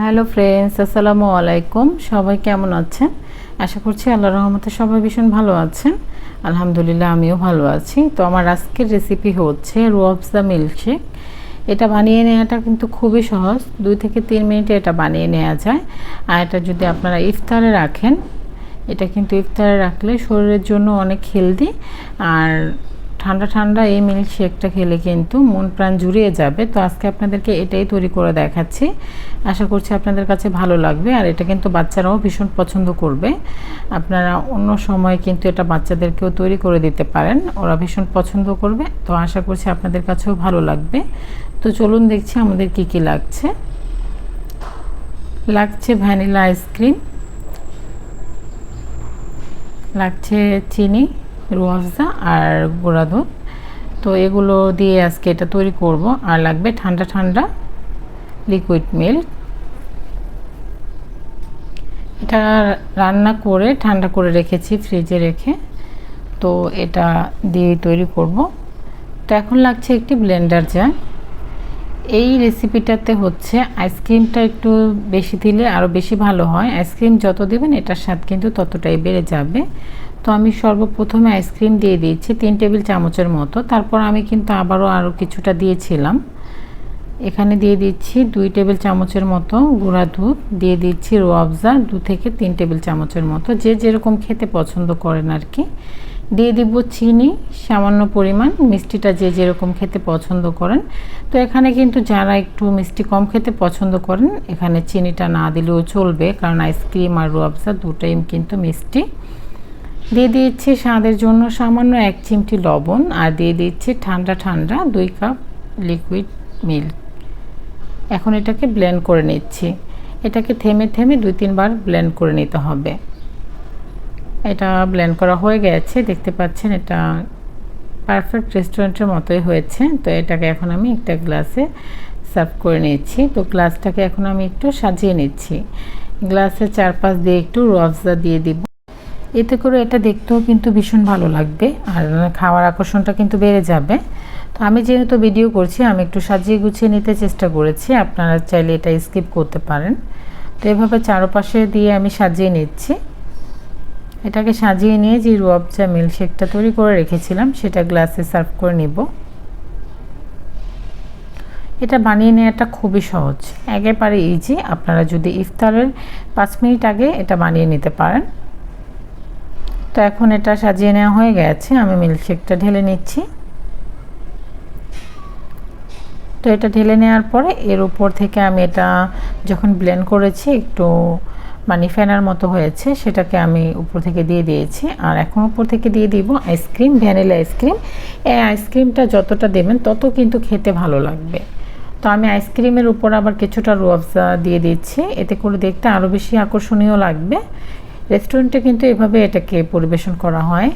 Hello friends, আসসালামু আলাইকুম। সবাই কেমন আছেন? আশা করছি আল্লাহর রহমতে সবাই ভীষণ ভালো আছেন। আলহামদুলিল্লাহ, আমিও ভালো আছি। তো আমার আজকের রেসিপি হচ্ছে রুয়াবজা মিল্কশেক। এটা বানিয়ে নেওয়াটা কিন্তু খুবই সহজ, 2 থেকে 3 মিনিটে এটা বানিয়ে নেওয়া যায়। আর এটা যদি আপনারা ইফতারে রাখেন, এটা কিন্তু ইফতারে রাখলে শরীরের জন্য অনেক হেলদি। আর ঠান্ডা ঠান্ডা এই মিল্ক শেকটা খেলে কিন্তু মন প্রাণ জুড়িয়ে যাবে। তো আজকে আপনাদেরকে এটাই তৈরি করে দেখাচ্ছি। আশা করছি আপনাদের কাছে ভালো লাগবে। আর এটা কিন্তু বাচ্চারাও ভীষণ পছন্দ করবে। আপনারা অন্য সময় কিন্তু এটা বাচ্চাদেরকেও তৈরি করে দিতে পারেন, ওরা ভীষণ পছন্দ করবে। তো আশা করছি আপনাদের কাছেও ভালো লাগবে। তো চলুন দেখছি আমাদের কি কি লাগছে। লাগছে ভ্যানিলা আইসক্রিম, লাগছে চিনি, রুয়াবজা আর গুঁড়া দুধ। তো এগুলো দিয়ে আজকে এটা তৈরি করব। আর লাগবে ঠান্ডা ঠান্ডা লিকুইড মিল্ক। এটা রান্না করে ঠান্ডা করে রেখেছি ফ্রিজে রেখে। তো এটা দিয়ে তৈরি করব। তো এখন লাগছে একটি ব্লেন্ডার জার। এই রেসিপিটাতে হচ্ছে আইসক্রিমটা একটু বেশি দিলে আরও বেশি ভালো হয়। আইসক্রিম যত দেবেন এটার স্বাদ কিন্তু ততটাই বেড়ে যাবে। তো আমি সর্বপ্রথমে আইসক্রিম দিয়ে দিয়েছি 3 টেবিল চামচের মতো। তারপর আমি কিন্তু আরও কিছুটা দিয়েছিলাম। এখানে দিয়ে দিচ্ছি 2 টেবিল চামচের মতো গুঁড়া দুধ, দিয়ে দিচ্ছি রুয়াবজা 2 থেকে 3 টেবিল চামচের মতো, যে যেরকম খেতে পছন্দ করেন আর কি। দিয়ে দিব চিনি সামান্য পরিমাণ, মিষ্টিটা যে যেরকম খেতে পছন্দ করেন। তো এখানে কিন্তু যারা একটু মিষ্টি কম খেতে পছন্দ করেন, এখানে চিনিটা না দিলেও চলবে, কারণ আইসক্রিম আর রুয়াবজা দুটোই কিন্তু মিষ্টি। দিয়ে দিচ্ছি স্বাদের জন্য সামান্য 1 চিমটি লবণ, আর দিয়ে দিচ্ছি ঠান্ডা ঠান্ডা 2 কাপ লিকুইড মিল্ক। এখন এটাকে ব্লেন্ড করে নিচ্ছি। এটাকে থেমে থেমে 2-3 বার ব্লেন্ড করে নিতে হবে। এটা ব্লেন্ড করা হয়ে গেছে, দেখতে পাচ্ছেন এটা পারফেক্ট রেস্টুরেন্টের মতোই হয়েছে। তো এটাকে এখন আমি একটা গ্লাসে সার্ভ করে নিচ্ছি। তো গ্লাসটাকে এখন আমি একটু সাজিয়ে নিচ্ছি। গ্লাসের চারপাশ দিয়ে একটু রুয়াবজা দিয়ে দিব। এতে করে এটা দেখতেও কিন্তু ভীষণ ভালো লাগবে, আর খাওয়ার আকর্ষণটা কিন্তু বেড়ে যাবে। তো আমি যেহেতু ভিডিও করছি, আমি একটু সাজিয়ে গুছিয়ে নিতে চেষ্টা করেছি। আপনারা চাইলে এটা স্কিপ করতে পারেন। তো এভাবে চারপাশে দিয়ে আমি সাজিয়ে নিচ্ছি। এটাকে সাজিয়ে নিয়ে যে রুয়াবজা মিল্কশেকটা তৈরি করে রেখেছিলাম সেটা গ্লাসে সার্ভ করে নিব। এটা বানিয়ে নেওয়াটা খুবই সহজ, একেবারে ইজি। আপনারা যদি ইফতারের 5 মিনিট আগে এটা বানিয়ে নিতে পারেন। তো এখন এটা সাজিয়ে নেওয়া হয়ে গেছে, আমি মিল্কশেকটা ঢেলে নিচ্ছি। তো এটা ঢেলে নেওয়ার পরে এর উপর থেকে আমি এটা যখন ব্লেন্ড করেছি একটু ফেনার মতো হয়েছে, সেটাকে আমি উপর থেকে দিয়ে দিয়েছি। আর এখন উপর থেকে দিয়ে দিব আইসক্রিম, ভ্যানিলা আইসক্রিম। এই আইসক্রিমটা যতটা দেবেন তত কিন্তু খেতে ভালো লাগবে। তো আমি আইসক্রিমের উপর আবার কিছুটা রুয়াবজা দিয়ে দিচ্ছি, এতে করে দেখতে আরও বেশি আকর্ষণীয় লাগবে। রেস্টুরেন্টে কিন্তু এভাবে এটাকে পরিবেশন করা হয়।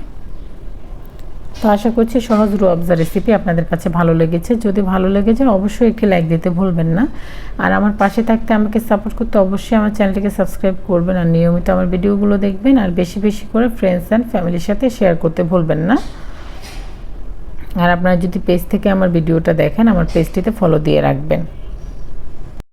তো আশা করছি সহজ রুয়াবজা রেসিপি আপনাদের কাছে ভালো লেগেছে। যদি ভালো লেগে যায় অবশ্যই একটি লাইক দিতে ভুলবেন না। আর আমার পাশে থাকতে, আমাকে সাপোর্ট করতে অবশ্যই আমার চ্যানেলটিকে সাবস্ক্রাইব করবেন, আর নিয়মিত আমার ভিডিওগুলো দেখবেন। আর বেশি বেশি করে ফ্রেন্ডস অ্যান্ড ফ্যামিলির সাথে শেয়ার করতে ভুলবেন না। আর আপনারা যদি পেজ থেকে আমার ভিডিওটা দেখেন, আমার পেজটিতে ফলো দিয়ে রাখবেন।